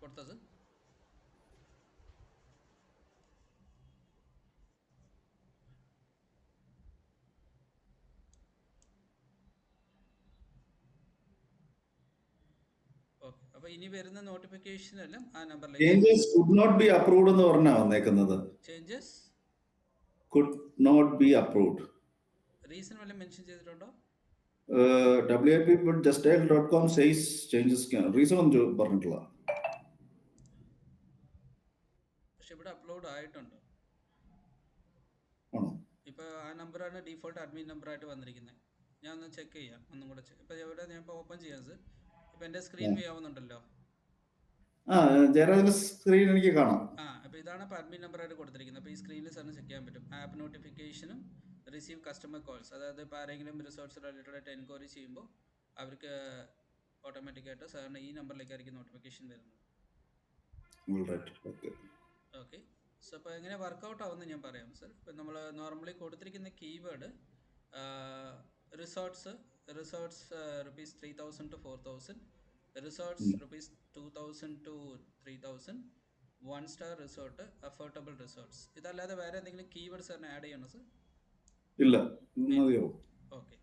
കൊടുത്തത്? ഓക്കെ, അപ്പൊ ഇനി വരുന്ന നോട്ടിഫിക്കേഷൻ എല്ലാം ആ നമ്പറിലേക്ക് changes could not be approved എന്ന് പറഞ്ഞാ വന്നേക്കുന്നത്. Changes could not be approved. Reason വല്ലതും മെൻഷൻ ചെയ്തിട്ടുണ്ടോ? wip.justdial.com says changes റീസൺ ഒന്നും പറഞ്ഞിട്ടില്ല. പക്ഷെ ഇവിടെ അപ്ലോഡ് ആയിട്ടുണ്ട്. ആണോ? ഇപ്പൊ ആ നമ്പറാണ് ഡീഫോൾട്ട് അഡ്മിൻ നമ്പറായിട്ട് വന്നിരിക്കുന്നത്. ഞാൻ ഒന്ന് ചെക്ക് ചെയ്യാം, ഒന്നും കൂടെ. ഇപ്പൊ എവിടെ ഞാൻ ഇപ്പോൾ ഓപ്പൺ ചെയ്യാം സർ. ഇപ്പൊ എന്റെ സ്ക്രീൻ വ്യൂ ആവുന്നുണ്ടല്ലോ. ജയരാജന്റെ സ്ക്രീൻ എനിക്ക് കാണാം. അപ്പൊ ഇതാണ് ഇപ്പൊ അഡ്മിൻ നമ്പറായിട്ട് കൊടുത്തിരിക്കുന്നത്. അപ്പൊ ഈ സ്ക്രീനിൽ സാറിന് ചെക്ക് ചെയ്യാൻ പറ്റും. ആപ്പ് നോട്ടിഫിക്കേഷനും റിസീവ് കസ്റ്റമർ കോൾസ്. അതായത് ഇപ്പോൾ ആരെങ്കിലും റിസോർട്സ് റിലേറ്റഡ് ആയിട്ട് എൻക്വയറി ചെയ്യുമ്പോൾ അവർക്ക് ഓട്ടോമാറ്റിക്കായിട്ട് സാറിന് ഈ നമ്പറിലേക്കായിരിക്കും നോട്ടിഫിക്കേഷൻ വരുന്നത്. ഓക്കെ, സോ അപ്പോൾ എങ്ങനെ വർക്കൗട്ട് ആവുമെന്ന് ഞാൻ പറയാം സർ. ഇപ്പം നമ്മൾ നോർമലി കൊടുത്തിരിക്കുന്ന keyword resorts rupees 3000 to 4000, resorts rupees 2000 to 3000, 1 star resort, affordable resorts. ഇതല്ലാതെ വേറെ എന്തെങ്കിലും കീവേഡ് സാറിന് ആഡ് ചെയ്യണോ സർ? ഇല്ല. ഓക്കെ,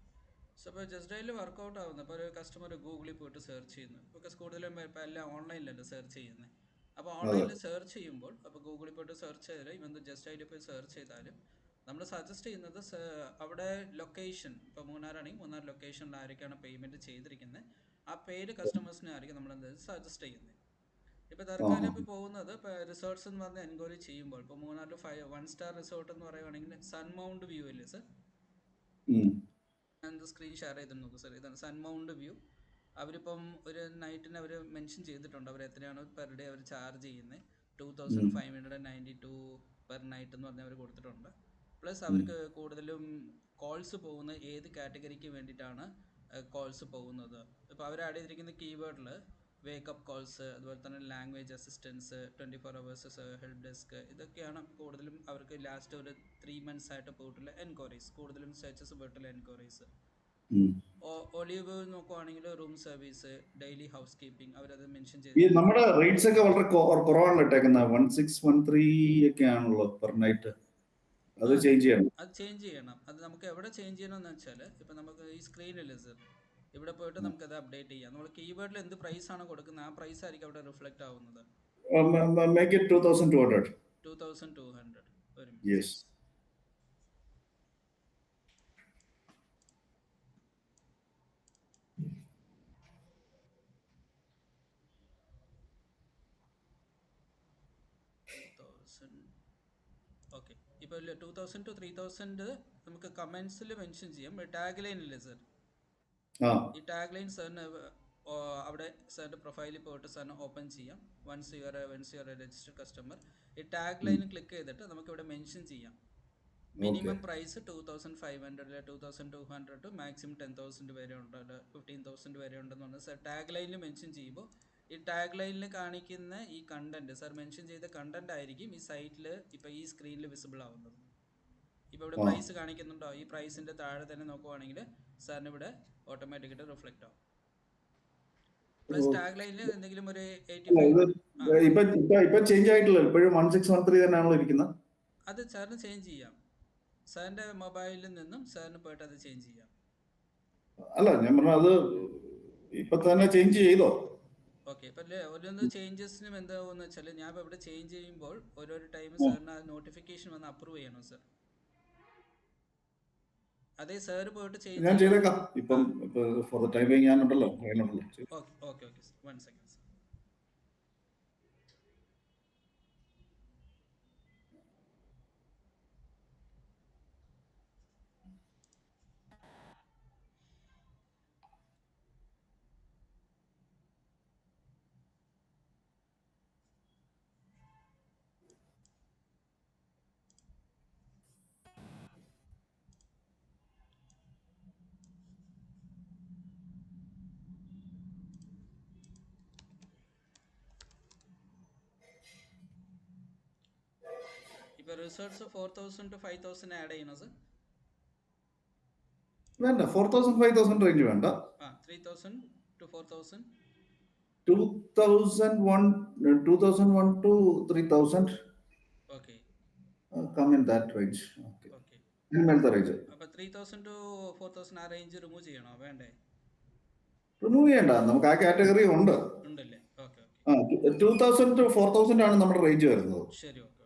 സോ ഇപ്പോൾ ജസ്റ്റ് ഡയൽ വർക്കൗട്ട് ആവുന്നത്. ഇപ്പോൾ ഒരു കസ്റ്റമർ ഗൂഗിളിൽ പോയിട്ട് സെർച്ച് ചെയ്യുന്നു. ബിക്കോസ് കൂടുതലും ഇപ്പോൾ എല്ലാം ഓൺലൈനിലല്ലേ സെർച്ച് ചെയ്യുന്നത്. അപ്പോൾ ഓൺലൈനിൽ സെർച്ച് ചെയ്യുമ്പോൾ അപ്പോൾ ഗൂഗിളിൽ പോയിട്ട് സെർച്ച് ചെയ്താലും ഇവൻ ജസ്റ്റ് അതിൽ പോയി സെർച്ച് ചെയ്താലും നമ്മൾ സജസ്റ്റ് ചെയ്യുന്നത് അവിടെ ലൊക്കേഷൻ, ഇപ്പോൾ മൂന്നാറാണെങ്കിൽ മൂന്നാർ ലൊക്കേഷനിൽ ആരൊക്കെയാണ് പേയ്മെൻറ്റ് ചെയ്തിരിക്കുന്നത് ആ പേര് കസ്റ്റമേഴ്സിനെ ആയിരിക്കും നമ്മൾ എന്താ സജസ്റ്റ് ചെയ്യുന്നത്. ഇപ്പോൾ തൽക്കാലം ഇപ്പോൾ പോകുന്നത് ഇപ്പോൾ റിസോർട്ട്സ് എന്ന് പറഞ്ഞ് എൻക്വയറി ചെയ്യുമ്പോൾ ഇപ്പോൾ മൂന്നാറിൽ 1 star റിസോർട്ട് എന്ന് പറയുവാണെങ്കിൽ സൺമൗണ്ട് വ്യൂ അല്ലേ സർ? ഞാൻ സ്ക്രീൻ ഷെയർ ചെയ്ത് നോക്കും സർ. ഇതാണ് സൺമൗണ്ട് വ്യൂ. അവരിപ്പം ഒരു നൈറ്റിന് അവർ മെൻഷൻ ചെയ്തിട്ടുണ്ട് അവർ എത്രയാണ് പെർ ഡേ അവർ ചാർജ് ചെയ്യുന്നത്. 2592 പെർ നൈറ്റ് എന്ന് പറഞ്ഞ് അവർ കൊടുത്തിട്ടുണ്ട്. പ്ലസ് അവർക്ക് കൂടുതലും കോൾസ് പോകുന്നത് ഏത് കാറ്റഗറിക്ക് വേണ്ടിയിട്ടാണ് കോൾസ് പോകുന്നത്. ഇപ്പോൾ അവർ ആഡ് ചെയ്തിരിക്കുന്ന കീവേഡിൽ വേക്കപ്പ് കോൾസ്, അതുപോലെ തന്നെ language assistance, 24 hours help desk, ഇതൊക്കെയാണ് കൂടുതലും അവർക്ക് ലാസ്റ്റ് ഒരു 3 months ആയിട്ട് പോയിട്ടുള്ള എൻക്വയറീസ്. കൂടുതലും സെർച്ചസ് പോയിട്ടുള്ള എൻക്വയറീസ്. ഒലിവ് നോക്കുവാണെങ്കിൽ room service, daily house keeping അവരത് മെൻഷൻ ചെയ്തു. നമ്മുടെ റേറ്റ്സ് ഒക്കെ വളരെ കുറവാണ് ഇട്ടേക്കുന്നത്. 1613 ഒക്കെ ആണല്ലോ പെർ നൈറ്റ്. അത് ചേഞ്ച് ചെയ്യണം. അത് നമുക്ക് എവിടെ ചേഞ്ച് ചെയ്യണമെന്ന് വെച്ചാൽ ഇപ്പം നമുക്ക് ഈ സ്ക്രീനില്ലേ സർ, ഇവിടെ പോയിട്ട് നമുക്കത് അപ്ഡേറ്റ് ചെയ്യാം. നമ്മൾ കീവേഡിൽ എന്ത് പ്രൈസ് ആണ് കൊടുക്കുന്നത് ആ പ്രൈസ് ആയിരിക്കും അവിടെ റിഫ്ലക്റ്റ് ആവുന്നത്. Make it 2200. 2200. Yes. ഓക്കെ, ഇപ്പോൾ 2000 to 3000 നമുക്ക് കമൻസിൽ മെൻഷൻ ചെയ്യാം. ടാഗ് ലൈൻ ഇല്ലേ സർ, ഈ ടാഗ് ലൈൻ സാറിന് അവിടെ സാറിൻ്റെ പ്രൊഫൈലിൽ പോയിട്ട് സാറിന് ഓപ്പൺ ചെയ്യാം. Once you are registered customer, ഈ ടാഗ് ലൈൻ ക്ലിക്ക് ചെയ്തിട്ട് നമുക്കിവിടെ മെൻഷൻ ചെയ്യാം. മിനിമം പ്രൈസ് 2500, 2200 മാക്സിമം 10,000 വരെ ഉണ്ട്, 15,000 വരെ ഉണ്ടെന്ന് പറഞ്ഞാൽ സാർ ടാഗ് ലൈനിൽ മെൻഷൻ ചെയ്യുമ്പോൾ ഈ ടാഗ് ലൈനിൽ കാണിക്കുന്ന ഈ കണ്ടന്റ് സാർ മെൻഷൻ ചെയ്ത കണ്ടന്റ് ആയിരിക്കും ഈ സൈറ്റിൽ ഇപ്പോൾ ഈ സ്ക്രീനിൽ വിസിബിൾ ആവുന്നത്. ഇപ്പോൾ ഇവിടെ പ്രൈസ് കാണിക്കുന്നുണ്ടോ, ഈ പ്രൈസിന്റെ താഴെ തന്നെ നോക്കുവാണെങ്കിൽ സാറിന് ഇവിടെ ഓട്ടോമാറ്റിക്കായിട്ട് റിഫ്ലക്റ്റ് ആവും. പ്ലസ് ടാഗ് ലൈനിൽ എന്തെങ്കിലും ഒരു 85 ചേഞ്ച് ആയിട്ടില്ല, ഇപ്പോഴും 1613 തന്നെയാണല്ലോ ഇരിക്കുന്നത്. അത് സാറിന് ചേഞ്ച് ചെയ്യാം. സാറിന്റെ മൊബൈലിൽ നിന്നും സാറിന് പോയിട്ട് അത് ചേഞ്ച് ചെയ്യാം. അല്ല, ഞാൻ പറഞ്ഞ അത് ഇപ്പൊ തന്നെ ചേഞ്ച് ചെയ്തോ? ഓക്കെ, ഇപ്പൊ ഓരോന്ന് ചേഞ്ചസിനും എന്താവുമെന്ന് വെച്ചാൽ ഞാൻ ഇപ്പൊ ഇവിടെ ചേഞ്ച് ചെയ്യുമ്പോൾ ഓരോരോ ടൈം സാറിന് നോട്ടിഫിക്കേഷൻ വന്ന് അപ്രൂവ് ചെയ്യണം സർ. അതെ സാർ പോയിട്ട് ചേഞ്ച് ഞാൻ ചെയ്തേക്കാം. ഇപ്പം ഫോർ ദ ടൈം ബീയിങ് ഞാനുണ്ടല്ലോ. Okay sir, 1 second sir. ഇപ്പൊ റിസോർട്സ് 4000 to 5000 ആഡ് ചെയ്യണോ സർ? വേണ്ട, 4000 5000 റേഞ്ച് വേണ്ട. 3000 to 4000, 2001 2001 to 3000 okay come in that range. Okay. Okay. മേലത്തെ റേഞ്ച്. അപ്പോൾ 3000 to 4000 ആ റേഞ്ച് റിമൂവ് ചെയ്യണോ വേണ്ടേ? റിമൂവ് ചെയ്യണ്ട, നമുക്ക് ആ കാറ്റഗറി ഉണ്ട്. ഉണ്ടല്ലേ? Okay okay. 2000 to 4000 ആണ് നമ്മുടെ റേഞ്ച് വരുന്നത്. ശരി, ഓക്കെ ഓക്കെ.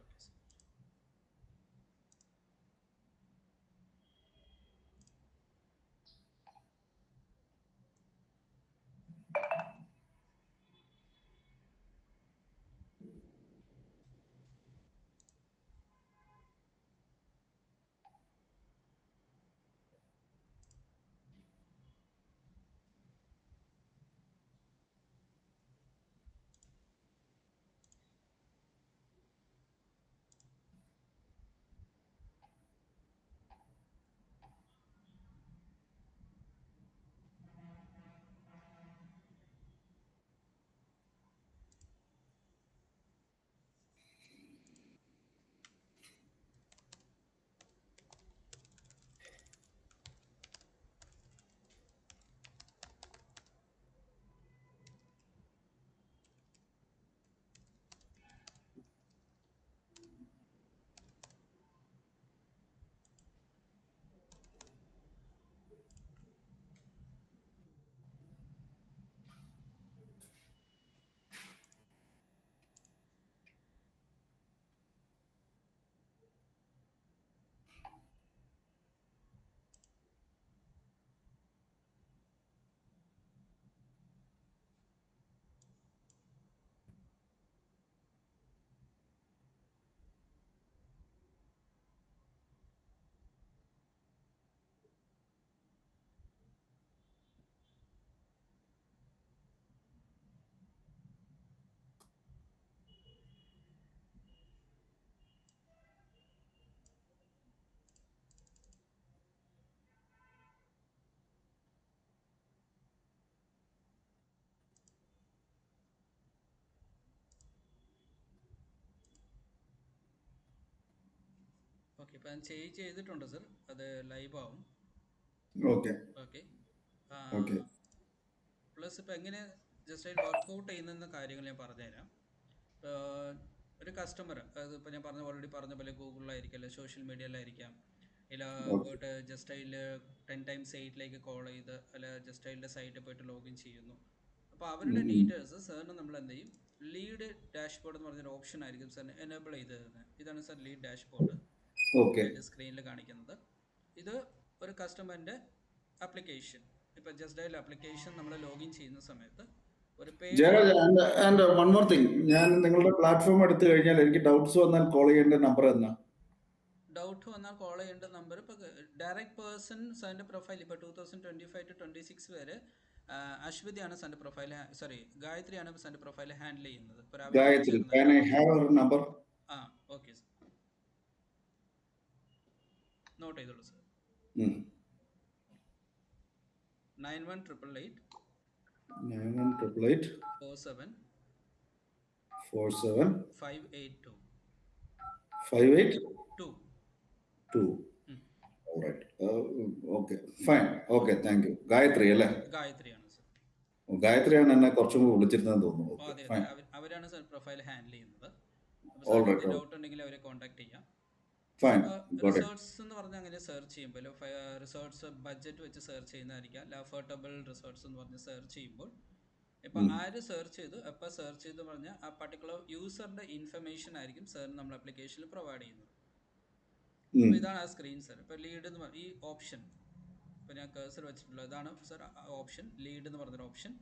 ഓക്കെ, ഇപ്പം ഞാൻ ചേഞ്ച് ചെയ്തിട്ടുണ്ട് സർ, അത് ലൈവ് ആവും. Okay okay. ഓക്കെ. പ്ലസ് ഇപ്പം എങ്ങനെ ജസ്റ്റ് അതിൽ വർക്കൗട്ട് ചെയ്യുന്ന കാര്യങ്ങൾ ഞാൻ പറഞ്ഞുതരാം. ഒരു കസ്റ്റമർ, അത് ഇപ്പോൾ ഞാൻ ഓൾറെഡി പറഞ്ഞ പോലെ ഗൂഗിളിലായിരിക്കും, അല്ലെ സോഷ്യൽ മീഡിയയിലായിരിക്കാം, ഇല്ല പോയിട്ട് ജസ്റ്റ് അതിൽ 10 times 8 കോൾ ചെയ്ത് അല്ല ജസ്റ്റ് അതിൻ്റെ സൈറ്റിൽ പോയിട്ട് ലോഗിൻ ചെയ്യുന്നു. അപ്പോൾ അവരുടെ ഡീറ്റെയിൽസ് സാറിന് നമ്മൾ എന്ത് ചെയ്യും, ലീഡ് ഡാഷ്ബോർഡ് എന്ന് പറഞ്ഞൊരു ഓപ്ഷൻ ആയിരിക്കും സാറിന് എനേബിൾ ചെയ്ത് തരുന്നത്. ഇതാണ് സാർ ലീഡ് ഡാഷ്ബോർഡ്. ഓക്കെ. സ്ക്രീനിൽ കാണിക്കുന്നത് ഇത് ഒരു കസ്റ്റമറിൻ്റെ ആപ്ലിക്കേഷൻ. ഇപ്പം ജസ്റ്റ് ഡയൽ ആപ്ലിക്കേഷൻ നമ്മൾ ലോഗിൻ ചെയ്യുന്ന സമയത്ത് ഒരു വൺ മോർ തിങ്, ഞാൻ നിങ്ങളുടെ പ്ലാറ്റ്ഫോം എടുത്തു കഴിഞ്ഞാൽ എനിക്ക് ഡൗട്ട്സ് വന്നാൽ കോൾ ചെയ്യേണ്ട നമ്പർ എന്നാ? ഡൗട്ട് വന്നാൽ കോൾ ചെയ്യേണ്ട നമ്പർ ഇപ്പോൾ ഡയറക്റ്റ് പേഴ്സൺ സാറിൻ്റെ പ്രൊഫൈൽ ഇപ്പോൾ 2025 to 26 വരെ അശ്വതിയാണ് സാറിൻ്റെ പ്രൊഫൈൽ, സോറി ഗായത്രിയാണ് സാറിൻ്റെ പ്രൊഫൈൽ ഹാൻഡിൽ ചെയ്യുന്നത്. Gayathri, can I have her number? Okay sir, note ചെയ്തോളൂ സാർ. 9188 47 582 582. All right. Okay, fine. Okay, thank you. Gayathri അല്ലേ? ഗായത്രിയാണ് സാർ. ഗായത്രിയാണ് എന്നെ കുറച്ചും കൂടി വിളിച്ചിരുന്നതെന്ന് തോന്നുന്നു. അവരാണ് സാർ പ്രൊഫൈൽ ഹാൻഡിൽ ചെയ്യുന്നത്. ഡൗട്ട് ഉണ്ടെങ്കിൽ അവരെ കോൺടാക്ട് ചെയ്യാം. റിസോർട്സ് എന്ന് പറഞ്ഞാൽ അങ്ങനെ സെർച്ച് ചെയ്യുമ്പോൾ റിസോർട്സ് ബഡ്ജറ്റ് വെച്ച് സെർച്ച് ചെയ്യുന്നതായിരിക്കാം. അഫോർഡബിൾ റിസോർട്സ് എന്ന് പറഞ്ഞ് സെർച്ച് ചെയ്യുമ്പോൾ ഇപ്പം ആര് സെർച്ച് ചെയ്തു എപ്പോൾ സെർച്ച് ചെയ്തു പറഞ്ഞാൽ ആ പർട്ടിക്കുലർ യൂസറിന്റെ ഇൻഫർമേഷൻ ആയിരിക്കും സാറിന് നമ്മൾ ആപ്ലിക്കേഷനിൽ പ്രൊവൈഡ് ചെയ്യുന്നത്. അപ്പോൾ ഇതാണ് ആ സ്ക്രീൻ സാർ. ഇപ്പോൾ ലീഡ് എന്ന് പറഞ്ഞ ഈ ഓപ്ഷൻ, ഇപ്പോൾ ഞാൻ കേഴ്സർ വെച്ചിട്ടുള്ളത് ഇതാണ് സാർ ഓപ്ഷൻ, ലീഡ് എന്ന് പറഞ്ഞൊരു ഓപ്ഷൻ.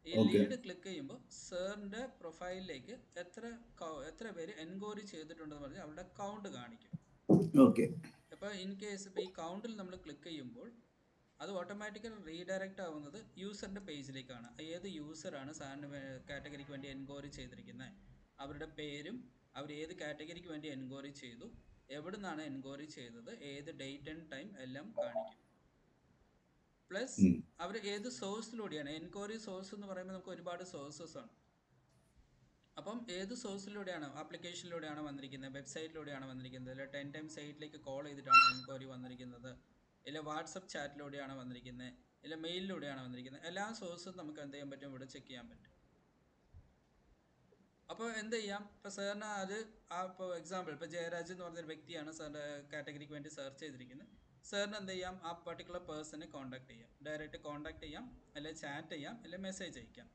ഈ ലീഡ് ക്ലിക്ക് ചെയ്യുമ്പോൾ സാറിൻ്റെ പ്രൊഫൈലിലേക്ക് എത്ര പേര് എൻക്വയറി ചെയ്തിട്ടുണ്ടെന്ന് പറഞ്ഞാൽ അവരുടെ കൗണ്ട് കാണിക്കും. അപ്പോൾ ഇൻ കേസ് ഇപ്പോൾ ഈ കൗണ്ടിൽ നമ്മൾ ക്ലിക്ക് ചെയ്യുമ്പോൾ അത് ഓട്ടോമാറ്റിക്കലി റീഡയറക്റ്റ് ആവുന്നത് യൂസറിൻ്റെ പേജിലേക്കാണ്. ഏത് യൂസറാണ് സാറിന് കാറ്റഗറിക്ക് വേണ്ടി എൻക്വയറി ചെയ്തിരിക്കുന്നത്, അവരുടെ പേരും അവർ ഏത് കാറ്റഗറിക്ക് വേണ്ടി എൻക്വയറി ചെയ്തു, എവിടെ നിന്നാണ് എൻക്വയറി ചെയ്തത്, ഏത് ഡേറ്റ് ആൻഡ് ടൈം എല്ലാം കാണിക്കും. പ്ലസ് അവർ ഏത് സോഴ്സിലൂടെയാണ് എൻക്വയറി സോഴ്സ് എന്ന് പറയുമ്പോൾ നമുക്ക് ഒരുപാട് സോഴ്സസ് ആണ്. അപ്പം ഏത് സോഴ്സിലൂടെയാണ്, ആപ്ലിക്കേഷനിലൂടെയാണ് വന്നിരിക്കുന്നത്, വെബ്സൈറ്റിലൂടെയാണ് വന്നിരിക്കുന്നത്, അല്ല 10 times 8 കോൾ ചെയ്തിട്ടാണ് എൻക്വയറി വന്നിരിക്കുന്നത്, ഇല്ല വാട്സപ്പ് ചാറ്റിലൂടെയാണ് വന്നിരിക്കുന്നത്, ഇല്ല മെയിലിലൂടെയാണ് വന്നിരിക്കുന്നത്, എല്ലാ സോഴ്സും നമുക്ക് എന്ത് ചെയ്യാൻ പറ്റും, ഇവിടെ ചെക്ക് ചെയ്യാൻ പറ്റും. അപ്പോൾ എന്ത് ചെയ്യാം, ഇപ്പോൾ സാറിന് അത് ഇപ്പോൾ എക്സാമ്പിൾ ഇപ്പോൾ ജയരാജ് എന്ന് പറഞ്ഞൊരു വ്യക്തിയാണ് സാറിൻ്റെ കാറ്റഗറിക്ക് വേണ്ടി സെർച്ച് ചെയ്തിരിക്കുന്നത്. സാറിന് എന്ത് ചെയ്യാം, ആ പർട്ടിക്കുലർ പേഴ്സണെ കോൺടാക്ട് ചെയ്യാം, ഡയറക്റ്റ് കോൺടാക്ട് ചെയ്യാം, അല്ലെങ്കിൽ ചാറ്റ് ചെയ്യാം, അല്ലെങ്കിൽ മെസ്സേജ് അയക്കാം.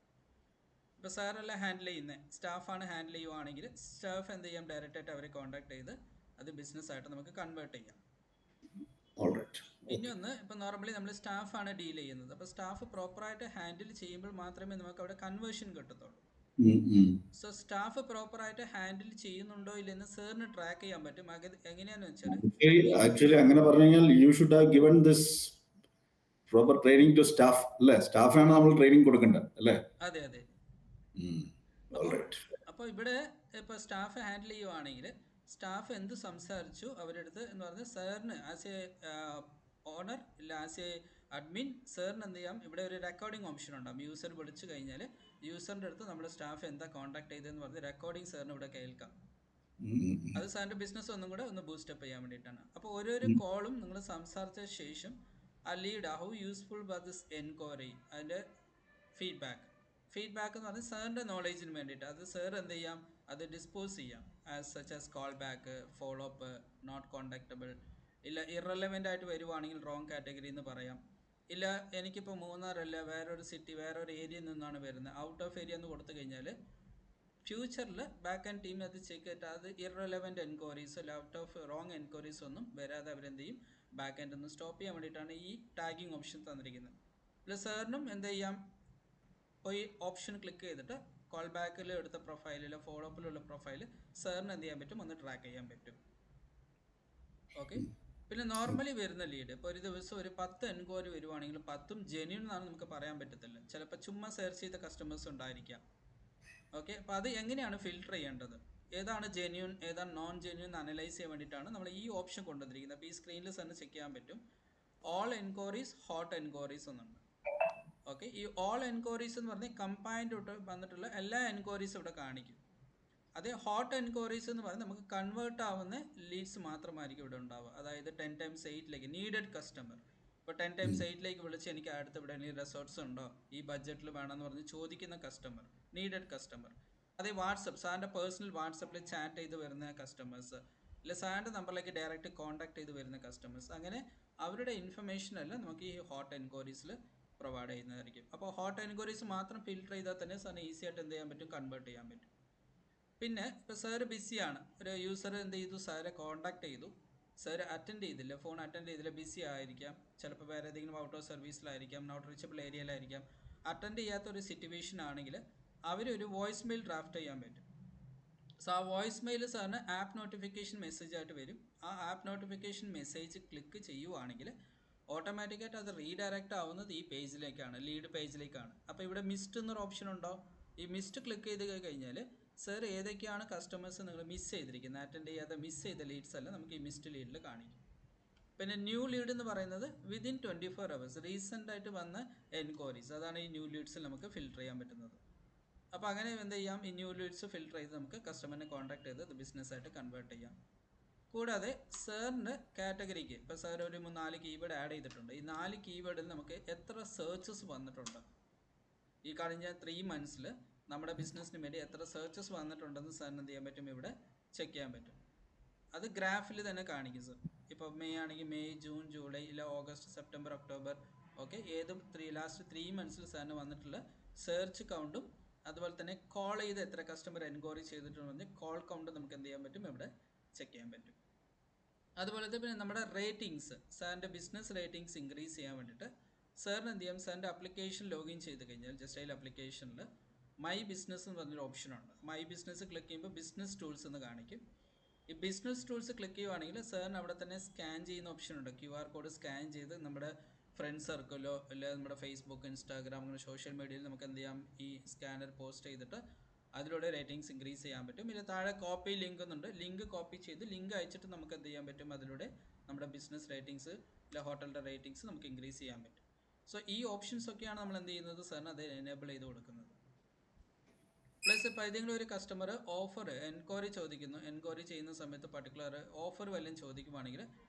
ഇപ്പോൾ സാറല്ല ഹാൻഡിൽ ചെയ്യുന്നത്, സ്റ്റാഫാണ് ഹാൻഡിൽ ചെയ്യുവാണെങ്കിൽ സ്റ്റാഫ് എന്ത് ചെയ്യാം, ഡയറക്റ്റായിട്ട് അവരെ കോൺടാക്ട് ചെയ്ത് അത് ബിസിനസ്സായിട്ട് നമുക്ക് കൺവേർട്ട് ചെയ്യാം. പിന്നെ ഒന്ന്, ഇപ്പോൾ നോർമലി നമ്മൾ സ്റ്റാഫാണ് ഡീൽ ചെയ്യുന്നത്. അപ്പോൾ സ്റ്റാഫ് പ്രോപ്പറായിട്ട് ഹാൻഡിൽ ചെയ്യുമ്പോൾ മാത്രമേ നമുക്ക് അവിടെ കൺവേർഷൻ കിട്ടത്തുള്ളൂ. സോ സ്റ്റാഫ് പ്രോപ്പറായിട്ട് ഹാൻഡിൽ ചെയ്യുന്നുണ്ടോ ഇല്ലെന്ന് സാറിന് ട്രാക്ക് ചെയ്യാൻ പറ്റും. എങ്ങനെയാന്ന് വെച്ചാൽ ആക്ച്വലി അങ്ങനെ പറഞ്ഞു കഴിഞ്ഞാൽ you should have given this proper training to staff അല്ലേ? സ്റ്റാഫാണ് നമ്മൾ ട്രെയിനിങ് കൊടുക്കേണ്ടത് അല്ലേ? അതെ അതെ. അപ്പോൾ ഇവിടെ ഇപ്പോൾ സ്റ്റാഫ് ഹാൻഡിൽ ചെയ്യുവാണെങ്കിൽ സ്റ്റാഫ് എന്ത് സംസാരിച്ചു അവരുടെ അടുത്ത് എന്ന് പറഞ്ഞാൽ സാറിന് ആസ് എ ഓണർ ഇല്ല ആസ് എ അഡ്മിൻ സാറിന് എന്ത് ചെയ്യാം, ഇവിടെ ഒരു റെക്കോർഡിംഗ് ഓപ്ഷൻ ഉണ്ടാകും. യൂസർ വിളിച്ചു കഴിഞ്ഞാൽ യൂസറിൻ്റെ അടുത്ത് നമ്മുടെ സ്റ്റാഫ് എന്താ കോൺടാക്ട് ചെയ്തതെന്ന് പറഞ്ഞ് റെക്കോർഡിംഗ് സാറിന് ഇവിടെ കേൾക്കാം. അത് സാറിൻ്റെ ബിസിനസ് ഒന്നും കൂടെ ഒന്ന് ബൂസ്റ്റപ്പ് ചെയ്യാൻ വേണ്ടിയിട്ടാണ്. അപ്പോൾ ഓരോരോ കോളും നിങ്ങൾ സംസാരിച്ച ശേഷം ആ lead how useful was this enquiry, അതിൻ്റെ ഫീഡ്ബാക്ക് എന്ന് പറഞ്ഞാൽ സാറിൻ്റെ നോളേജിന് വേണ്ടിയിട്ട് അത് സാർ എന്ത് ചെയ്യാം, അത് ഡിസ്പോസ് ചെയ്യാം. As such as call back, follow up, not contactable, ഇല്ല ഇറലവൻ്റ് ആയിട്ട് വരുവാണെങ്കിൽ റോങ് കാറ്റഗറി എന്ന് പറയാം. ഇല്ല എനിക്കിപ്പോൾ മൂന്നാറല്ല വേറൊരു സിറ്റി വേറൊരു ഏരിയയിൽ നിന്നാണ് വരുന്നത്, ഔട്ട് ഓഫ് ഏരിയ എന്ന് കൊടുത്തു കഴിഞ്ഞാൽ ഫ്യൂച്ചറിൽ ബാക്ക് ആൻഡ് ടീം അത് ചെക്ക് ചെയ്തിട്ട് അത് ഇറലവൻ്റ് എൻക്വയറീസ് അല്ല ഔട്ട് ഓഫ് റോങ് എൻക്വയറീസ് ഒന്നും വരാതെ അവരെന്ത് ചെയ്യും, ബാക്ക് ആൻഡ് ഒന്ന് സ്റ്റോപ്പ് ചെയ്യാൻ വേണ്ടിയിട്ടാണ് ഈ ടാഗിങ് ഓപ്ഷൻ തന്നിരിക്കുന്നത്. അല്ല സാറിനും എന്ത് ചെയ്യാം, ഇപ്പോൾ ഈ ഓപ്ഷൻ ക്ലിക്ക് ചെയ്തിട്ട് കോൾ ബാക്കിൽ എടുത്ത പ്രൊഫൈലിൽ ഫോളോ അപ്പിലുള്ള പ്രൊഫൈൽ സാറിന് എന്ത് ചെയ്യാൻ പറ്റും, ഒന്ന് ട്രാക്ക് ചെയ്യാൻ പറ്റും. ഓക്കെ. പിന്നെ നോർമലി വരുന്ന ലീഡ് ഇപ്പോൾ ഒരു ദിവസം ഒരു 10 എൻക്വയറി വരുവാണെങ്കിൽ 10ഉം ജെന്യൂൻ എന്നാണ് നമുക്ക് പറയാൻ പറ്റത്തില്ല. ചിലപ്പോൾ ചുമ്മാ സെർച്ച് ചെയ്ത കസ്റ്റമേഴ്സ് ഉണ്ടായിരിക്കാം. ഓക്കെ. അപ്പോൾ അത് എങ്ങനെയാണ് ഫിൽട്ടർ ചെയ്യേണ്ടത്, ഏതാണ് ജെന്യൂൻ ഏതാണ് നോൺ ജെന്യൂൻ എന്ന് അനലൈസ് ചെയ്യാൻ വേണ്ടിയിട്ടാണ് നമ്മൾ ഈ ഓപ്ഷൻ കൊണ്ടുവന്നിരിക്കുന്നത്. അപ്പോൾ ഈ സ്ക്രീനിൽ തന്നെ ചെക്ക് ചെയ്യാൻ പറ്റും. ഓൾ എൻക്വയറീസ്, ഹോട്ട് എൻക്വയറീസ് എന്നുണ്ട്. ഓക്കെ. ഈ ഓൾ എൻക്വയറീസ് എന്ന് പറഞ്ഞാൽ കമ്പൈൻഡ് വന്നിട്ടുള്ള എല്ലാ എൻക്വയറീസും ഇവിടെ കാണിക്കും. അതേ ഹോട്ട് എൻക്വയറീസ് എന്ന് പറഞ്ഞാൽ നമുക്ക് കൺവേർട്ട് ആവുന്ന ലീഡ്സ് മാത്രമായിരിക്കും ഇവിടെ ഉണ്ടാവുക. അതായത് 10 times 8 നീഡഡ് കസ്റ്റമർ. ഇപ്പോൾ 10 times 8 വിളിച്ച് എനിക്ക് അടുത്ത് ഇവിടെ റിസോർട്ട്സ് ഉണ്ടോ ഈ ബഡ്ജറ്റിൽ വേണമെന്ന് പറഞ്ഞ് ചോദിക്കുന്ന കസ്റ്റമർ, നീഡഡ് കസ്റ്റമർ. അതേ വാട്സപ്പ്, സാറിൻ്റെ പേഴ്സണൽ വാട്സപ്പിൽ ചാറ്റ് ചെയ്ത് വരുന്ന കസ്റ്റമേഴ്സ്, ഇല്ല സാറിൻ്റെ നമ്പറിലേക്ക് ഡയറക്റ്റ് കോൺടാക്ട് ചെയ്ത് വരുന്ന കസ്റ്റമേഴ്സ്, അങ്ങനെ അവരുടെ ഇൻഫർമേഷൻ എല്ലാം നമുക്ക് ഈ ഹോട്ട് എൻക്വയറീസിൽ പ്രൊവൈഡ് ചെയ്യുന്നതായിരിക്കും. അപ്പോൾ ഹോട്ട് എൻക്വയറീസ് മാത്രം ഫിൽട്ടർ ചെയ്താൽ തന്നെ സാറിന് ഈസി ആയിട്ട് എന്ത് ചെയ്യാൻ പറ്റും, കൺവേർട്ട് ചെയ്യാൻ പറ്റും. പിന്നെ ഇപ്പോൾ സാറ് ബിസിയാണ്, ഒരു യൂസർ എന്ത് ചെയ്തു, സാറെ കോൺടാക്ട് ചെയ്തു, സാർ അറ്റൻഡ് ചെയ്തില്ല, ഫോൺ അറ്റൻഡ് ചെയ്തില്ല, ബിസി ആയിരിക്കാം, ചിലപ്പോൾ വേറെ ഏതെങ്കിലും ഔട്ട് ഓഫ് സർവീസിലായിരിക്കാം, നോട്ട് റീച്ചബിൾ ഏരിയയിലായിരിക്കാം. അറ്റൻഡ് ചെയ്യാത്തൊരു സിറ്റുവേഷൻ ആണെങ്കിൽ അവരൊരു വോയിസ് മെയിൽ ഡ്രാഫ്റ്റ് ചെയ്യാൻ പറ്റും. സോ ആ വോയിസ് മെയിൽ സാറിന് ആപ്പ് നോട്ടിഫിക്കേഷൻ മെസ്സേജ് ആയിട്ട് വരും. ആ ആപ്പ് നോട്ടിഫിക്കേഷൻ മെസ്സേജ് ക്ലിക്ക് ചെയ്യുവാണെങ്കിൽ ഓട്ടോമാറ്റിക്കായിട്ട് അത് റീഡയറക്റ്റ് ആവുന്നത് ഈ പേജിലേക്കാണ്, ലീഡ് പേജിലേക്കാണ്. അപ്പോൾ ഇവിടെ മിസ്റ്റ് എന്നൊരു ഓപ്ഷൻ ഉണ്ടോ, ഈ മിസ്റ്റ് ക്ലിക്ക് ചെയ്ത് കഴിഞ്ഞാൽ സാർ ഏതൊക്കെയാണ് കസ്റ്റമേഴ്സ് നിങ്ങൾ മിസ് ചെയ്തിരിക്കുന്നത്, അറ്റൻഡ് ചെയ്യാതെ മിസ് ചെയ്ത ലീഡ്സ് എല്ലാം നമുക്ക് ഈ മിസ്റ്റ് ലീഡിൽ കാണിക്കും. പിന്നെ ന്യൂ ലീഡ് എന്ന് പറയുന്നത് വിതിൻ 24 hours റീസെൻ്റ് ആയിട്ട് വന്ന എൻക്വയറീസ്, അതാണ് ഈ ന്യൂ ലീഡ്സിൽ നമുക്ക് ഫിൽട്ടർ ചെയ്യാൻ പറ്റുന്നത്. അപ്പോൾ അങ്ങനെ എന്ത് ചെയ്യാം, ഈ ന്യൂ ലീഡ്സ് ഫിൽട്ടർ ചെയ്ത് നമുക്ക് കസ്റ്റമറിനെ കോൺടാക്ട് ചെയ്ത് അത് ബിസിനസ്സായിട്ട് കൺവേർട്ട് ചെയ്യാം. കൂടാതെ സാറിൻ്റെ കാറ്റഗറിക്ക് ഇപ്പോൾ സാർ ഒരു 4 കീവേഡ് ആഡ് ചെയ്തിട്ടുണ്ട്. ഈ 4 കീവേഡിൽ നമുക്ക് എത്ര സെർച്ചസ് വന്നിട്ടുണ്ട്, ഈ കഴിഞ്ഞ 3 monthsൽ നമ്മുടെ ബിസിനസ്സിന് വേണ്ടി എത്ര സെർച്ചസ് വന്നിട്ടുണ്ടെന്ന് സാറിന് എന്ത് ചെയ്യാൻ പറ്റും, ഇവിടെ ചെക്ക് ചെയ്യാൻ പറ്റും. അത് ഗ്രാഫിൽ തന്നെ കാണിക്കും സർ. ഇപ്പോൾ മെയ് ആണെങ്കിൽ മെയ്, ജൂൺ, ജൂലൈ, ഇല്ല ഓഗസ്റ്റ്, സെപ്റ്റംബർ, ഒക്ടോബർ, ഓക്കെ ഏതും ലാസ്റ്റ് 3 monthsൽ സാറിന് വന്നിട്ടുള്ള സെർച്ച് കൗണ്ടും അതുപോലെ തന്നെ കോൾ ചെയ്ത് എത്ര കസ്റ്റമർ എൻക്വയറി ചെയ്തിട്ടുണ്ടെന്ന് കോൾ കൗണ്ട് നമുക്ക് എന്ത് ചെയ്യാൻ പറ്റും, ഇവിടെ ചെക്ക് ചെയ്യാൻ പറ്റും. അതുപോലെ തന്നെ നമ്മുടെ റേറ്റിംഗ്സ്, സാറിൻ്റെ ബിസിനസ് റേറ്റിംഗ്സ് ഇൻക്രീസ് ചെയ്യാൻ വേണ്ടിയിട്ട് സാറിന് എന്ത് ചെയ്യാം, സാറിൻ്റെ ആപ്ലിക്കേഷൻ ലോഗിൻ ചെയ്ത് കഴിഞ്ഞാൽ ജസ്റ്റ് അതിൽ ആപ്ലിക്കേഷനിൽ മൈ ബിസിനസ് എന്ന് പറഞ്ഞൊരു ഓപ്ഷനുണ്ട്. മൈ ബിസിനസ് ക്ലിക്ക് ചെയ്യുമ്പോൾ ബിസിനസ് ടൂൾസ് എന്ന് കാണിക്കും. ഈ ബിസിനസ് ടൂൾസ് ക്ലിക്ക് ചെയ്യുവാണെങ്കിൽ സാറിന് അവിടെ തന്നെ സ്കാൻ ചെയ്യുന്ന ഓപ്ഷൻ ഉണ്ട്. QR കോഡ് സ്കാൻ ചെയ്ത് നമ്മുടെ ഫ്രണ്ട് സർക്കിളോ അല്ലെങ്കിൽ നമ്മുടെ ഫേസ്ബുക്ക്, ഇൻസ്റ്റാഗ്രാം അങ്ങനെ സോഷ്യൽ മീഡിയയിൽ നമുക്ക് എന്ത് ചെയ്യാം, ഈ സ്കാനർ പോസ്റ്റ് ചെയ്തിട്ട് അതിലൂടെ റേറ്റിംഗ്സ് ഇൻക്രീസ് ചെയ്യാൻ പറ്റും. ഇല്ല താഴെ കോപ്പി ലിങ്ക് എന്നുണ്ട്, ലിങ്ക് കോപ്പി ചെയ്ത് ലിങ്ക് അയച്ചിട്ട് നമുക്ക് എന്ത് ചെയ്യാൻ പറ്റും, അതിലൂടെ നമ്മുടെ ബിസിനസ് റേറ്റിംഗ്സ് ഇല്ല ഹോട്ടലിൻ്റെ റേറ്റിംഗ്സ് നമുക്ക് ഇൻക്രീസ് ചെയ്യാൻ പറ്റും. സോ ഈ ഓപ്ഷൻസ് ഒക്കെയാണ് നമ്മൾ എന്ത് ചെയ്യുന്നത്, സാറിന് അത് എനേബിൾ ചെയ്ത് കൊടുക്കുന്നത്. പ്ലസ് ഇപ്പോൾ ഏതെങ്കിലും ഒരു കസ്റ്റമർ ഓഫർ എൻക്വയറി ചോദിക്കുന്നു, എൻക്വയറി ചെയ്യുന്ന സമയത്ത് പർട്ടിക്കുലർ ഓഫർ വല്ലതും ചോദിക്കുവാണെങ്കിൽ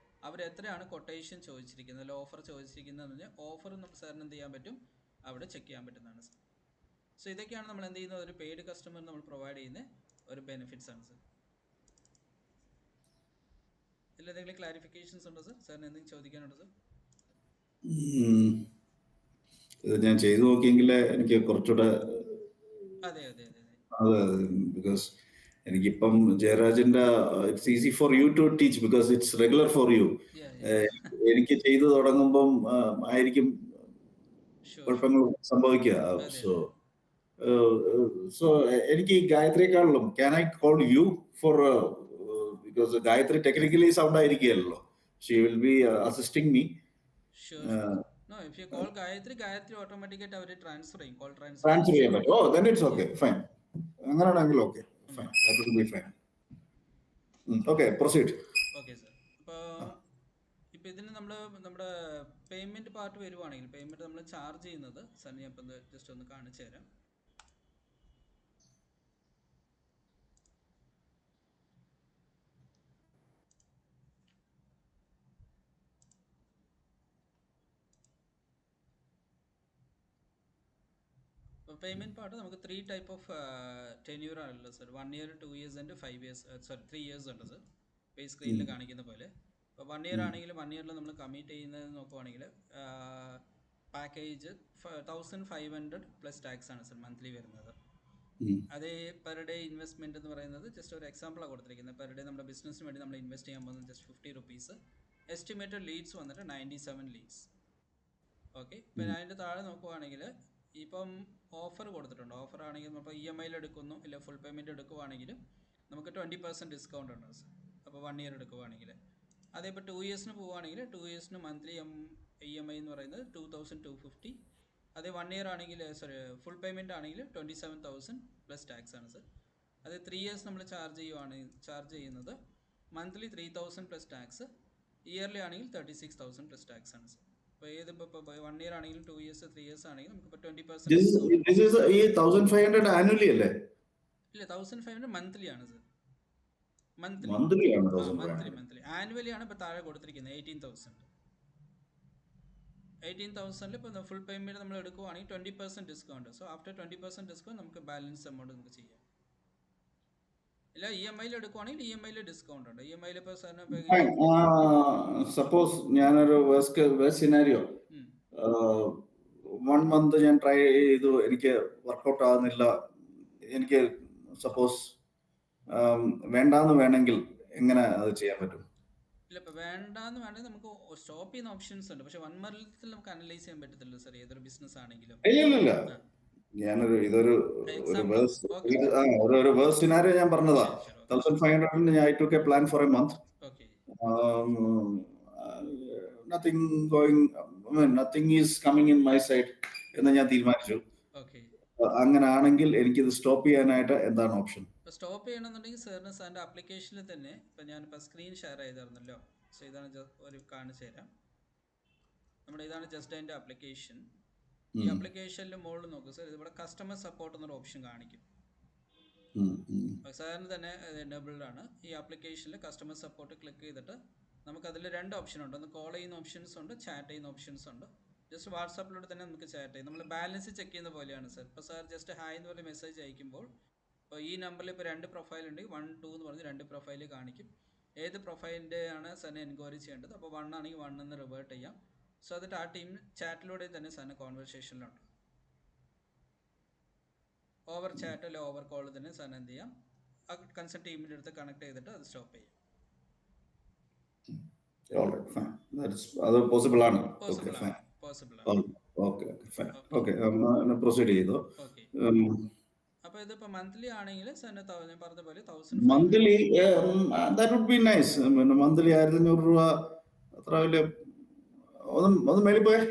അവർ എത്രയാണ് കൊട്ടേഷൻ ചോദിച്ചിരിക്കുന്നത്, അല്ല ഓഫർ ചോദിച്ചിരിക്കുന്നതെന്ന് പറഞ്ഞാൽ ഓഫർ സാറിന് എന്ത് ചെയ്യാൻ പറ്റും, അവിടെ ചെക്ക് ചെയ്യാൻ പറ്റുന്നതാണ് സാർ. സോ ഇതൊക്കെയാണ് നമ്മൾ എന്ത് ചെയ്യുന്നത്, ഒരു പെയ്ഡ് കസ്റ്റമർ നമ്മൾ പ്രൊവൈഡ് ചെയ്യുന്ന ഒരു ബെനിഫിറ്റ്സ് ആണ് സർ. ഇതിൽ എന്തെങ്കിലും ക്ലാരിഫിക്കേഷൻസ് ഉണ്ടോ സർ? സാറിന് എന്തെങ്കിലും ചോദിക്കാനുണ്ടോ സർ? ഇത് ഞാൻ ചെയ്തു നോക്കിയെങ്കിൽ എനിക്ക് കുറച്ചുകൂടെ അതെ അതെ അതെ അതെ ബിക്കോസ് എനിക്കിപ്പം ജയരാജന്റെ it's easy for you to teach because it's regular for you. എനിക്ക് ചെയ്തു തുടങ്ങുമ്പം ആയിരിക്കും കുഴപ്പങ്ങൾ സംഭവിക്കുക. സോ എനിക്ക് ഗായത്രിയെക്കാളും can I call you for because Gayatri technically sound ആയിരിക്കുകയല്ലോ. She will be assisting me. No, if you call Gayatri automatically അവർ ട്രാൻസ്ഫർ ചെയ്യും. കോൾ ട്രാൻസ്ഫർ ചെയ്യാൻ പറ്റും. Oh then it's okay, fine. അങ്ങനെയാണെങ്കിൽ okay, fine, that will be fine. Okay, proceed. Okay sir. ഇപ്പോൾ ഇതിന് നമ്മുടെ payment part വരുവാണെങ്കിൽ payment നമ്മൾ ചാർജ് ചെയ്യുന്നത് സാറിന് ഞാൻ ഇപ്പം ജസ്റ്റ് ഒന്ന് കാണിച്ചു തരാം. പേയ്മെന്റ് പാർട്ട് നമുക്ക് 3 ടൈപ്പ് ഓഫ് ടെന്യൂർ ആണല്ലോ sir. 1 year, 2 years and 5 years, sorry 3 years ഉണ്ട് സർ. ഇപ്പോൾ ഈ സ്ക്രീനിൽ കാണിക്കുന്ന പോലെ. ഇപ്പോൾ 1 ഇയർ ആണെങ്കിൽ 1 ഇയറിൽ നമ്മൾ കമ്മിറ്റ് ചെയ്യുന്നത് നോക്കുവാണെങ്കിൽ പാക്കേജ് 1500 പ്ലസ് ടാക്സ് ആണ് സർ മന്ത്ലി വരുന്നത്. അതേ പെർ ഡേ ഇൻവെസ്റ്റ്മെന്റ് എന്ന് പറയുന്നത് ജസ്റ്റ് ഒരു എക്സാമ്പിളാണ് കൊടുത്തിരിക്കുന്നത്. പെർ ഡേ നമ്മുടെ ബിസിനസ്സിന് വേണ്ടി നമ്മൾ ഇൻവെസ്റ്റ് ചെയ്യാൻ പോകുന്നത് ജസ്റ്റ് 50 റുപ്പീസ്. എസ്റ്റിമേറ്റഡ് ലീഡ്സ് വന്നിട്ട് 97 ലീഡ്സ്. ഓക്കെ, പിന്നെ അതിൻ്റെ താഴെ നോക്കുവാണെങ്കിൽ ഇപ്പം ഓഫർ കൊടുത്തിട്ടുണ്ട്. ഓഫർ ആണെങ്കിൽ നമ്മൾ EMI എടുക്കുന്നു ഇല്ല ഫുൾ പേയ്മെൻറ്റ് എടുക്കുവാണെങ്കിൽ നമുക്ക് 20% ഡിസ്കൗണ്ട് ഉണ്ട് സർ. അപ്പോൾ 1 ഇയർ എടുക്കുവാണെങ്കിൽ. അതേ ഇപ്പോൾ 2 ഇയേഴ്സിന് പോവുകയാണെങ്കിൽ 2 ഇയേഴ്സിന് മന്ത്ലി EMI എന്ന് പറയുന്നത് 2250. അതേ 1 ഇയർ ആണെങ്കിൽ ഫുൾ പേയ്മെൻറ്റ് ആണെങ്കിൽ 27,000 പ്ലസ് ടാക്സ് ആണ് സർ. അതേ 3 ഇയേഴ്സ് നമ്മൾ ചാർജ് ചെയ്യുന്നത് മന്ത്ലി 3000 പ്ലസ് ടാക്സ്, ഇയർലി ആണെങ്കിൽ 36,000 പ്ലസ് ടാക്സ് ആണ് സർ. ഇപ്പോൾ ഏത് ഇപ്പോൾ 1 ഇയർ ആണെങ്കിലും 2 ഇയേഴ്സ് 3 ഇയേഴ്സ് ആണെങ്കിലും നമുക്ക് ഇപ്പോൾ 20% ഈ 1500 ആനുവലി അല്ലേ? ഇല്ല, 1500 മന്ത്ലി ആണ് സർ. മന്ത്ലി ആനുവലി ആണ് ഇപ്പോൾ താഴെ കൊടുത്തിരിക്കുന്നത് 18,000 ഇപ്പോൾ ഫുൾ പേയ്മെന്റ് നമ്മൾ എടുക്കുവാണെങ്കിൽ 20% ഡിസ്കൗണ്ട്. സോ ആഫ്റ്റർ 20% ഡിസ്കൗണ്ട് നമുക്ക് ബാലൻസ് എമൗണ്ട് നമുക്ക് ചെയ്യാം. ഇല്ല EMI എടുക്കുവാണെങ്കിൽ EMI ഡിസ്കൗണ്ട് ഉണ്ട്. EMI ഇപ്പോൾ സാറിന് സപ്പോസ് ഞാനൊരു വേസ്റ്റ് സിനാരിയോ 1 മന്ത് ഞാൻ ട്രൈ ചെയ്തു, എനിക്ക് വർക്കൗട്ട് ആകുന്നില്ല, എനിക്ക് സപ്പോസ് വേണ്ടാന്ന് വേണമെങ്കിൽ എങ്ങനെ അത് ചെയ്യാൻ പറ്റും? ഇല്ല, ഇപ്പോൾ വേണ്ടാന്ന് വേണമെങ്കിൽ നമുക്ക് സ്റ്റോപ്പ് ചെയ്യുന്ന ഓപ്ഷൻസ് ഉണ്ട്. പക്ഷെ 1 മന്തിൽ നമുക്ക് അനലൈസ് ചെയ്യാൻ പറ്റത്തില്ല സർ, ഏതൊരു ബിസിനസ് ആണെങ്കിലും. ഇല്ല, ഞാനൊരു വേസ്റ്റ് സിനാരിയോ ഞാൻ പറഞ്ഞതാ. 1500 I took a plan for a month. Nothing is coming in my side എന്ന് ഞാൻ തീരുമാനിച്ചു. അങ്ങനാണെങ്കിൽ എനിക്കിത് സ്റ്റോപ്പ് ചെയ്യാനായിട്ട് എന്താണ് ഓപ്ഷൻ? സ്റ്റോപ്പ് ചെയ്യണമെന്നുണ്ടെങ്കിൽ സാറിന്റെ ആപ്ലിക്കേഷനിൽ തന്നെ ഇപ്പം ഞാനിപ്പോൾ സ്ക്രീൻ ഷെയർ ചെയ്തായിരുന്നല്ലോ. സോ ഇതാണ് ഒരു കാണിച്ചു തരാം. ഇതാണ് ജസ്റ്റ് അതിൻ്റെ ആപ്ലിക്കേഷൻ. ഈ ആപ്ലിക്കേഷനിൽ മുകളിൽ നോക്കൂ സർ, ഇതിവിടെ കസ്റ്റമർ സപ്പോർട്ട് എന്നൊരു ഓപ്ഷൻ കാണിക്കും. സാറിന് തന്നെ എനേബിൾഡ് ആണ്. ഈ ആപ്ലിക്കേഷനിൽ കസ്റ്റമർ സപ്പോർട്ട് ക്ലിക്ക് ചെയ്തിട്ട് നമുക്കതിൽ 2 ഓപ്ഷൻ ഉണ്ട്. ഒന്ന് കോൾ ചെയ്യുന്ന ഓപ്ഷൻസ് ഉണ്ട്, ചാറ്റ് ചെയ്യുന്ന ഓപ്ഷൻസ് ഉണ്ട്. ജസ്റ്റ് വാട്സാപ്പിലൂടെ തന്നെ നമുക്ക് ചാറ്റ് ചെയ്യാം. നമ്മൾ ബാലൻസ് ചെക്ക് ചെയ്യുന്ന പോലെയാണ് സർ. ഇപ്പോൾ സാർ ജസ്റ്റ് ഹായ് എന്ന് പറഞ്ഞ മെസ്സേജ് അയക്കുമ്പോൾ ഇപ്പോൾ ഈ നമ്പറിൽ ഇപ്പോൾ 2 പ്രൊഫൈൽ ഉണ്ടെങ്കിൽ 1, 2 എന്ന് പറഞ്ഞ് 2 പ്രൊഫൈൽ കാണിക്കും. ഏത് പ്രൊഫൈലിൻ്റെ ആണ് സാറിന് എൻക്വയറി ചെയ്യേണ്ടത്. അപ്പോൾ 1 ആണെങ്കിൽ 1 എന്ന് റിവേർട്ട് ചെയ്യാം. സോ അതിട്ട് ആ ടീം ചാറ്റിലൂടെ തന്നെ സാറിന് കോൺവെർസേഷനിലുണ്ട്. ഓവർ ചാറ്റ് അല്ലെ ഓവർ കോൾ തന്നെ സാറിന് എന്ത് ചെയ്യാം, ആ കൺസേൺ ടീമിൻ്റെ അടുത്ത് കണക്ട് ചെയ്തിട്ട് അത് സ്റ്റോപ്പ് ചെയ്യും. അത് പോസിബിൾ ആണ്. പ്രൊസീഡ് ചെയ്തോ. അപ്പോൾ ഇതിപ്പോൾ മന്ത്ലി ആണെങ്കിൽ സാറിന് ഞാൻ പറഞ്ഞ പോലെ monthly that would be nice. Monthly 1500 രൂപ അത്ര വലിയ ഒന്ന് മേളിൽ പോയേ.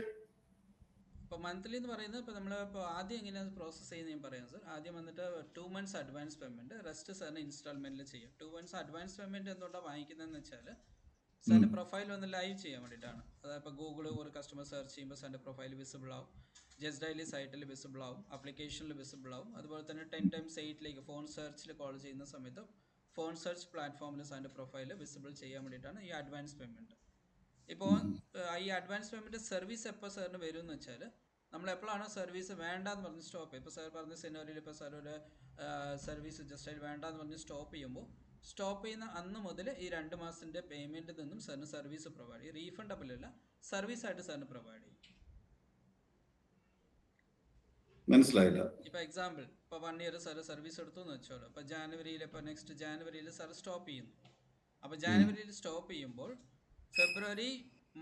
ഇപ്പോൾ മന്ത്ലി എന്ന് പറയുന്നത് ഇപ്പോൾ നമ്മൾ ഇപ്പോൾ ആദ്യം എങ്ങനെയാണ് പ്രോസസ്സ് ചെയ്യുന്നത് ഞാൻ പറയാം സർ. ആദ്യം വന്നിട്ട് 2 months അഡ്വാൻസ് പേയ്മെൻറ്റ്, റെസ്റ്റ് സാറിന് ഇൻസ്റ്റാൾമെൻറ്റിൽ ചെയ്യാം. 2 months അഡ്വാൻസ് പേയ്മെൻറ്റ് എന്തുകൊണ്ടാണ് വാങ്ങിക്കുന്നതെന്ന് വെച്ചാൽ സാറിൻ്റെ പ്രൊഫൈൽ ഒന്ന് ലൈവ് ചെയ്യാൻ വേണ്ടിയിട്ടാണ്. അതായത് ഇപ്പോൾ ഗൂഗിൾ ഒരു കസ്റ്റമർ സെർച്ച് ചെയ്യുമ്പോൾ സാറിൻ്റെ പ്രൊഫൈൽ വിസിബിൾ ആവും, ജസ്റ്റ് ഡയലി സൈറ്റിൽ വിസിബിൾ ആവും, ആപ്ലിക്കേഷനിൽ വിസിബിൾ ആവും. അതുപോലെ തന്നെ 10 times 8 ഫോൺ സെർച്ചിൽ കോൾ ചെയ്യുന്ന സമയത്ത് ഫോൺ സെർച്ച് പ്ലാറ്റ്ഫോമിൽ സാറിൻ്റെ പ്രൊഫൈൽ വിസിബിൾ ചെയ്യാൻ വേണ്ടിയിട്ടാണ് ഈ അഡ്വാൻസ് പേയ്മെൻറ്റ്. ഇപ്പോൾ ഈ അഡ്വാൻസ് പേയ്മെൻറ്റ് സർവീസ് എപ്പോൾ സാറിന് വരും എന്ന് വെച്ചാൽ നമ്മൾ എപ്പോഴാണോ സർവീസ് വേണ്ടാന്ന് പറഞ്ഞ് സ്റ്റോപ്പ് ചെയ്യും. ഇപ്പോൾ സാർ പറഞ്ഞ സിനാരിയോയിൽ ഇപ്പോൾ സാർ ഒരു സർവീസ് ജസ്റ്റ് വേണ്ടാന്ന് പറഞ്ഞ് സ്റ്റോപ്പ് ചെയ്യുമ്പോൾ സ്റ്റോപ്പ് ചെയ്യുന്ന അന്ന് മുതൽ ഈ 2 മാസത്തിൻ്റെ പേയ്മെൻറ്റിൽ നിന്നും സാറിന് സർവീസ് പ്രൊവൈഡ് ചെയ്യും. റീഫണ്ടബിൾ അല്ല, സർവീസായിട്ട് സാറിന് പ്രൊവൈഡ് ചെയ്യും. മനസ്സിലായില്ല. ഇപ്പോൾ എക്സാമ്പിൾ, ഇപ്പോൾ 1 ഇയർ സാർ സർവീസ് എടുത്തു എന്ന് വെച്ചോളൂ. ഇപ്പോൾ ജാനുവരിയിൽ, ഇപ്പോൾ നെക്സ്റ്റ് ജാനുവരിയിൽ സാർ സ്റ്റോപ്പ് ചെയ്യുന്നു. അപ്പോൾ ജാനുവരിയിൽ സ്റ്റോപ്പ് ചെയ്യുമ്പോൾ ഫെബ്രുവരി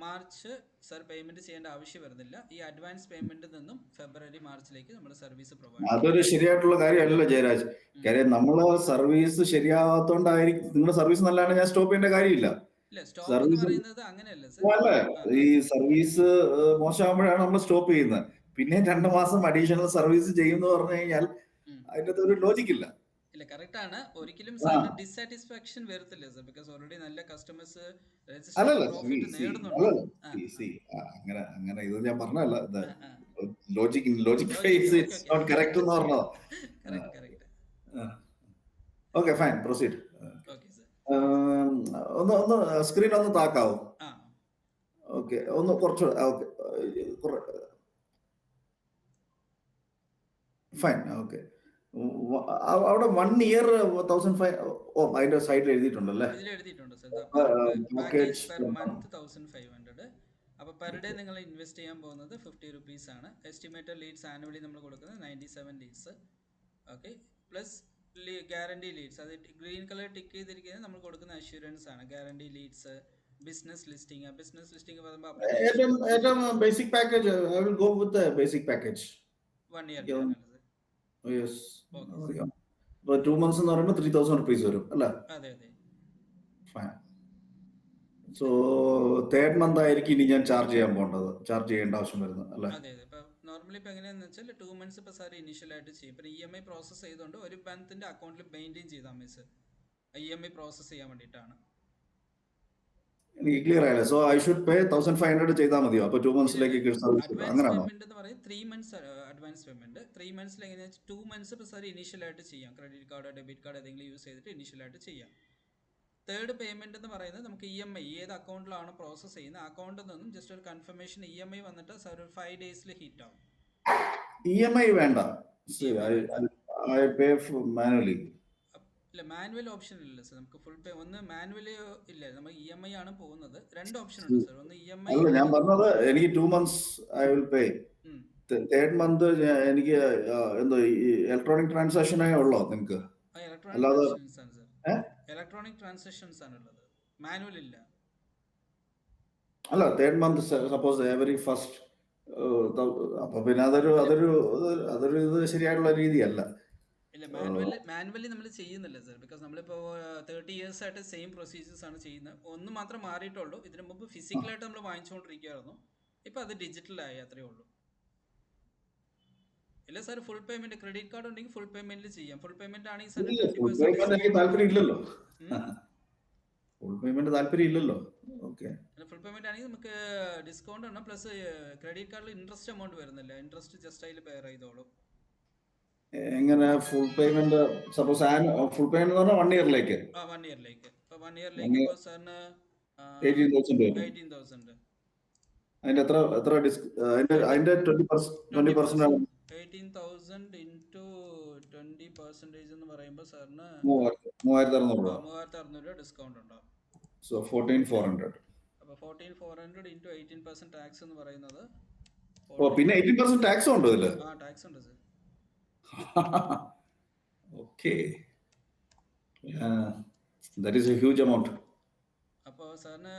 മാർച്ച് സാർ പേയ്മെന്റ് ചെയ്യേണ്ട ആവശ്യം വരുന്നില്ല. ഈ അഡ്വാൻസ് പേയ്മെന്റിൽ നിന്നും ഫെബ്രുവരി മാർച്ചിലേക്ക് നമ്മൾ സർവീസ് പ്രൊവൈഡ് ചെയ്യും. അതൊരു ശരിയായിട്ടുള്ള കാര്യമല്ലല്ലോ ജയരാജ്. കാര്യം നമ്മള് സർവീസ് ശരിയാവാത്തോണ്ടായിരിക്കും. നിങ്ങളുടെ സർവീസ് നല്ലതാണ്, ഞാൻ സ്റ്റോപ്പ് ചെയ്യേണ്ട കാര്യമില്ല. ഇല്ല, സ്റ്റോപ്പ് എന്ന് പറയുന്നത് അങ്ങനെയല്ല സർ. അല്ലേ, ഈ സർവീസ് മോശമാകുമ്പോഴാണ് നമ്മൾ സ്റ്റോപ്പ് ചെയ്യുന്നത്. പിന്നെ 2 മാസം അഡീഷണൽ സർവീസ് ചെയ്യുമെന്ന് പറഞ്ഞു കഴിഞ്ഞാൽ അതിന്റെ ഒരു ലോജിക് ഇല്ല. ഇല്ല, കറക്റ്റ് ആണ്. ഒരിക്കലും സാറിന് ഡിസാറ്റിസ്ഫാക്ഷൻ വരത്തില്ല സർ, ബിക്കോസ് ഓൾറെഡി നല്ല കസ്റ്റമേഴ്സ് പ്രോഫിറ്റ് നേടുന്നുണ്ട്. അങ്ങനെ ഇത് ഞാൻ പറഞ്ഞല്ല, logic face it's not correct എന്ന് പറഞ്ഞത്. Okay, fine, proceed. ഒന്ന് സ്ക്രീൻ ഒന്ന് താക്കാവോ? ഓക്കെ, ഒന്ന് കുറച്ച്. Okay, fine. ഓക്കെ, അവിടെ 1 ഇയർ 1,500. ഓ, അതിന്റെ സൈഡിൽ എഴുതിയിട്ടുണ്ടല്ലേ? എഴുതിയിട്ടുണ്ട് സർ. Package per month 1,500. അപ്പോൾ പെർ ഡേ നിങ്ങൾ ഇൻവെസ്റ്റ് ചെയ്യാൻ പോകുന്നത് 50 rupees ആണ്. എസ്റ്റിമേറ്റഡ് ലീഡ്സ് ആനുവലി നമ്മൾ കൊടുക്കുന്നത് 97 leads. Okay, plus guarantee leads. അത് ഗ്രീൻ കളർ ടിക്ക് ചെയ്തിരിക്കുന്നത് നമ്മൾ കൊടുക്കുന്ന അഷ്യൂറൻസ് ആണ്. Guarantee leads, business listing. Business listing പറയുമ്പോൾ basic package. I will go with the basic package. 1 year. Yes. 2 months എന്ന് പറയുമ്പോൾ 3,000 rupees വരും അല്ലേ? അതെ അതെ. ഫൈൻ. സോ 3rd month ആയിരിക്കും ഇനി ഞാൻ ചാർജ് ചെയ്യേണ്ട ആവശ്യം വരുന്നത് അല്ലേ? അതെ അതെ. ഇപ്പൊ നോർമലി ഇപ്പൊ എങ്ങനെയാന്ന് വെച്ചാൽ 2 months ഇപ്പൊ സാർ ഇനീഷ്യൽ ആയിട്ട് ചെയ്യും. ഇപ്പൊ EMI പ്രോസസ് ചെയ്തുകൊണ്ട് ഒരു മന്തിന്റെ അക്കൗണ്ടിൽ മെയിൻറ്റെയിൻ ചെയ്താൽ മതി സർ. EMI പ്രോസസ് ചെയ്യാൻ വേണ്ടിയിട്ടാണ്. എനിക്ക് ക്ലിയർ ആയില്ല. സോ ഐ ഷുഡ് പേ 1,500 ചെയ്താൽ മതിയോ? അപ്പൊ 2 monthsലേക്ക് അങ്ങനെയാണോ? പേയ്മെന്റ് എന്ന് പറയും 3 months അഡ്വാൻസ് പേയ്മെന്റ്. 3 monthsൽ എങ്ങനെയാ 2 months ഇപ്പൊ സാർ ഇനീഷ്യൽ ആയിട്ട് ചെയ്യാം. ക്രെഡിറ്റ് കാർഡോ ഡെബിറ്റ് കാർഡോ ഏതെങ്കിലും യൂസ് ചെയ്തിട്ട് ഇനീഷ്യൽ ആയിട്ട് ചെയ്യാം. 3rd പേയ്മെന്റ് എന്ന് പറയുന്നത് നമുക്ക് EMI ഏത് അക്കൗണ്ടിലാണ് പ്രോസസ് ചെയ്യുന്നത് ആ അക്കൗണ്ടിൽ നിന്നും ജസ്റ്റ് ഒരു കൺഫർമേഷൻ EMI വന്നിട്ട് സാർ ഒരു 5 daysൽ ഹിറ്റ് ആവും. EMI വേണ്ട, ഐ പേ മാനുവലി. ഇല്ല, മാനുവൽ ഓപ്ഷൻ ഇല്ല സർ. നമുക്ക് ഫുൾ പേ ഒന്ന് മാനുവലി ഇല്ല, നമ്മൾ EMI ആണ് പോകുന്നത്. 2 ഓപ്ഷൻ ഉണ്ട് സർ. ഒന്ന് EMI. അല്ല, ഞാൻ പറഞ്ഞത് എനിക്ക് 2 months I will pay. 3rd month എനിക്ക് എന്തോ ഇലക്ട്രോണിക് ട്രാൻസാക്ഷനേ ഉള്ളോ നിങ്ങൾക്ക്? അല്ലാതെ ഇലക്ട്രോണിക് ട്രാൻസാക്ഷൻസ് ആണുള്ളത്, മാനുവൽ ഇല്ല. അല്ല, 3rd month suppose every first. അപ്പൊ പിന്നെ അതൊരു ഇത് ശരിയായിട്ടുള്ള രീതിയല്ല. ഇല്ല, മാനുവലി നമ്മൾ ചെയ്യുന്നില്ല സർ. ബിക്കോസ് നമ്മളിപ്പോൾ 30 years ആയിട്ട് സെയിം പ്രൊസീജിയേഴ്സ് ആണ് ചെയ്യുന്നത്. ഒന്ന് മാത്രം മാറിയിട്ടുള്ളൂ. ഇതിനു മുമ്പ് ഫിസിക്കലായിട്ട് നമ്മൾ വാങ്ങിച്ചുകൊണ്ടിരിക്കുകയായിരുന്നു. ഇപ്പൊ അത് ഡിജിറ്റലായി, അത്രേ ഉള്ളൂ. ഇല്ല sir, full payment credit card ഉണ്ടെങ്കിൽ ഫുൾ പേയ്മെന്റിൽ ചെയ്യാം. ഫുൾ പേയ്മെന്റ് ആണെങ്കിൽ സാർ 20% താല്പര്യം ഇല്ലല്ലോ. ഫുൾ പേയ്മെന്റ് താല്പര്യം ഇല്ലല്ലോ. ഓക്കെ, ഫുൾ പേയ്മെന്റ് ആണെങ്കിൽ നമുക്ക് ഡിസ്കൗണ്ട് ഉണ്ട്. പ്ലസ് ക്രെഡിറ്റ് കാർഡിൽ ഇൻട്രസ്റ്റ് എമൗണ്ട് വരുന്നില്ല. ഇൻട്രസ്റ്റ് ജസ്റ്റ് അതിൽ പെയർ ചെയ്തോളൂ. എങ്ങനെ full payment? Suppose full payment എന്ന് പറഞ്ഞാൽ 1 ഇയറിലേക്ക്. 1 ഇയറിലേക്ക്. ഇപ്പൊ 1 ഇയറിലേക്ക് ഇപ്പോൾ സാറിന് 18,000. അതിന്റെ അതിന്റെ 20% ആണ്. 18,000 into 20% എന്ന് പറയുമ്പോൾ സാറിന് 3,600 രൂപ. 3,600 രൂപ ഡിസ്കൗണ്ട് ഉണ്ടാവും. സോ 14,400. അപ്പോൾ 14,400 into 18% ടാക്സ് എന്ന് പറയുന്നത്. പിന്നെ 18% ടാക്സ് ഉണ്ടോ ഇതില്? ടാക്സ് ഉണ്ട് sir. Okay, that is A huge amount. അപ്പോൾ സാറിന്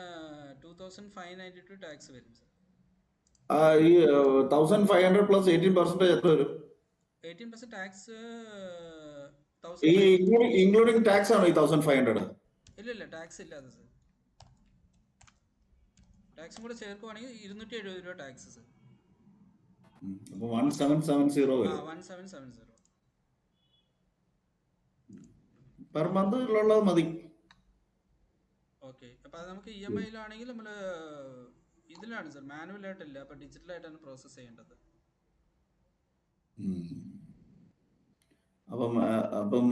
2,592 ടാക്സ് വരും സർ. ഈ 1,500 പ്ലസ് 18% എത്ര വരും? 18% ടാക്സ് ഇൻക്ലൂഡിംഗ് ടാക്സ് ആണോ ഈ 1,500? ഇല്ല, ടാക്സ് ഇല്ലാതെ സർ. ടാക്സും കൂടെ ചേർക്കുവാണെങ്കിൽ 270 രൂപ ടാക്സ് സർ. അപ്പോൾ 1,770 വരും. 1,770 പെർ മന്ത് ഉള്ളത് മതി. ഓക്കെ, അപ്പോൾ അത് നമുക്ക് EMI-യിലാണെങ്കിൽ നമ്മൾ ഇതിലാണ് സർ, മാനുവൽ ആയിട്ടില്ല. അപ്പോൾ ഡിജിറ്റലായിട്ടാണ് പ്രോസസ് ചെയ്യേണ്ടത്. അപ്പം